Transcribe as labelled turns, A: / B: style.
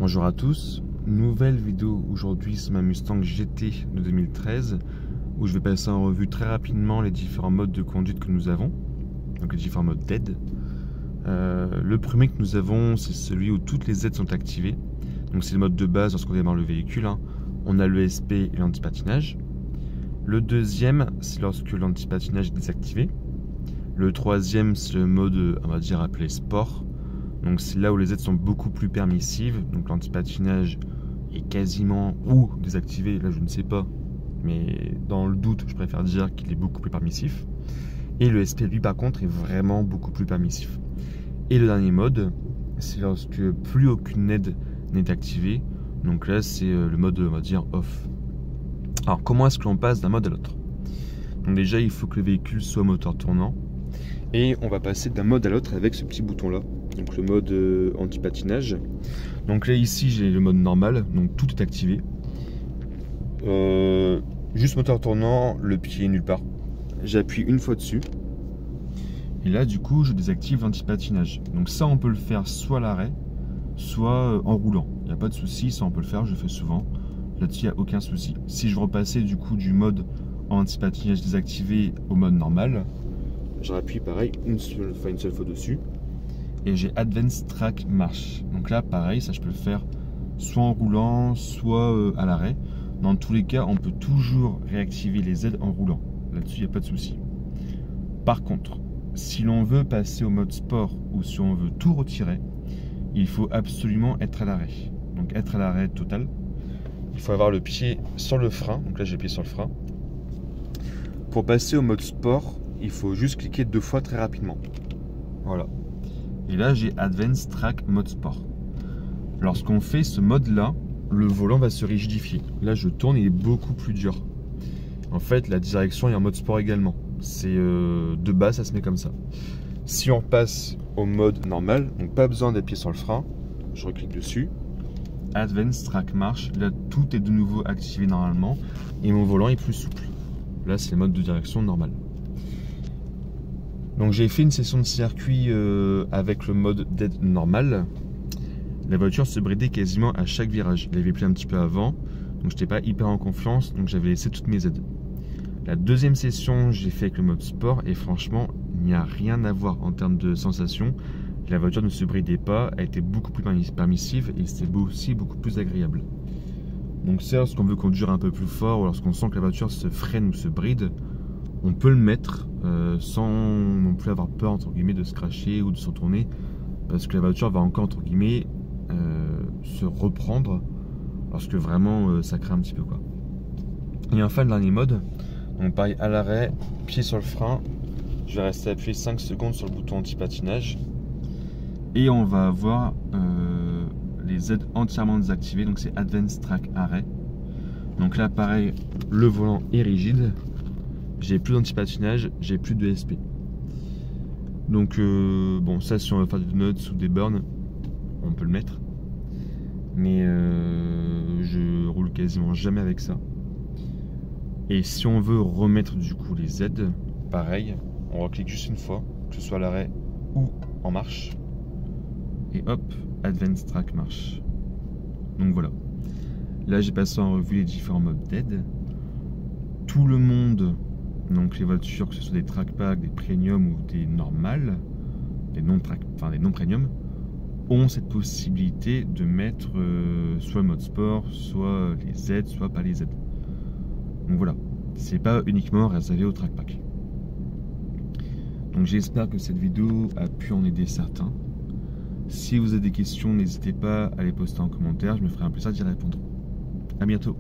A: Bonjour à tous, nouvelle vidéo aujourd'hui sur ma Mustang GT de 2013 où je vais passer en revue très rapidement les différents modes de conduite que nous avons, donc les différents modes d'aide. Le premier que nous avons, c'est celui où toutes les aides sont activées, donc c'est le mode de base lorsqu'on démarre le véhicule, On a le SP et l'antipatinage. Le deuxième, c'est lorsque l'antipatinage est désactivé. Le troisième, c'est le mode, on va dire, appelé sport. Donc c'est là où les aides sont beaucoup plus permissives. Donc l'antipatinage est quasiment ou désactivé, là je ne sais pas. Mais dans le doute, je préfère dire qu'il est beaucoup plus permissif. Et le SP, lui, par contre, est vraiment beaucoup plus permissif. Et le dernier mode, c'est lorsque plus aucune aide n'est activée. Donc là, c'est le mode, on va dire, off. Alors, comment est-ce que l'on passe d'un mode à l'autre? Donc déjà, il faut que le véhicule soit moteur tournant. Et on va passer d'un mode à l'autre avec ce petit bouton-là. Donc le mode anti-patinage. Donc là, ici, j'ai le mode normal. Donc tout est activé. Juste moteur tournant, le pied est nulle part. J'appuie une fois dessus. Et là, du coup, je désactive l'anti-patinage. Donc ça, on peut le faire soit à l'arrêt, soit en roulant. Il n'y a pas de souci, ça on peut le faire, je le fais souvent. Là-dessus, il n'y a aucun souci. Si je veux repasser du coup du mode anti-patinage désactivé au mode normal, je rappuie pareil une seule fois dessus. Et j'ai Advanced Track Marche. Donc là, pareil, ça je peux le faire soit en roulant, soit à l'arrêt. Dans tous les cas, on peut toujours réactiver les aides en roulant. Là-dessus, il n'y a pas de souci. Par contre, si l'on veut passer au mode sport ou si on veut tout retirer, il faut absolument être à l'arrêt. Donc être à l'arrêt total. Il faut avoir le pied sur le frein. Donc là, j'ai le pied sur le frein. Pour passer au mode sport, il faut juste cliquer 2 fois très rapidement. Voilà. Et là, j'ai Advanced Track Mode Sport. Lorsqu'on fait ce mode-là, le volant va se rigidifier. Là, je tourne, il est beaucoup plus dur. En fait, la direction est en mode sport également. C'est de base, ça se met comme ça. Si on passe au mode normal, donc pas besoin d'appuyer sur le frein, je reclique dessus. Advanced Track Marche, là tout est de nouveau activé normalement et mon volant est plus souple. Là, c'est le mode de direction normal. Donc j'ai fait une session de circuit avec le mode d'aide normal. La voiture se bridait quasiment à chaque virage. Il avait plu un petit peu avant, donc je n'étais pas hyper en confiance, donc j'avais laissé toutes mes aides. La deuxième session, j'ai fait avec le mode sport et franchement, il n'y a rien à voir en termes de sensation. La voiture ne se bridait pas, elle était beaucoup plus permissive et c'était aussi beaucoup plus agréable. Donc c'est lorsqu'on veut conduire un peu plus fort ou lorsqu'on sent que la voiture se freine ou se bride, on peut le mettre sans non plus avoir peur entre guillemets de se cracher ou de se retourner parce que la voiture va encore entre guillemets se reprendre lorsque vraiment ça craint un petit peu quoi. Et enfin le dernier mode, donc pareil à l'arrêt, pied sur le frein, je vais rester appuyé 5 secondes sur le bouton anti-patinage et on va avoir les aides entièrement désactivées, donc c'est Advanced Track Arrêt. Donc là pareil, le volant est rigide, j'ai plus d'anti-patinage, j'ai plus de SP. Donc bon, ça si on veut faire des donuts ou des burns, on peut le mettre. Mais je roule quasiment jamais avec ça. Et si on veut remettre du coup les aides, pareil, on reclique juste une fois, que ce soit à l'arrêt ou en marche. Et hop, Advanced Track Marche. Donc voilà. Là j'ai passé en revue les différents modes d'aide. Tout le monde, donc les voitures, que ce soit des trackpacks, des premium ou des normales, des non premium, ont cette possibilité de mettre soit le mode sport, soit les aides, soit pas les aides. Donc voilà, c'est pas uniquement réservé au trackpack. Donc j'espère que cette vidéo a pu en aider certains. Si vous avez des questions, n'hésitez pas à les poster en commentaire, je me ferai un plaisir d'y répondre. A bientôt.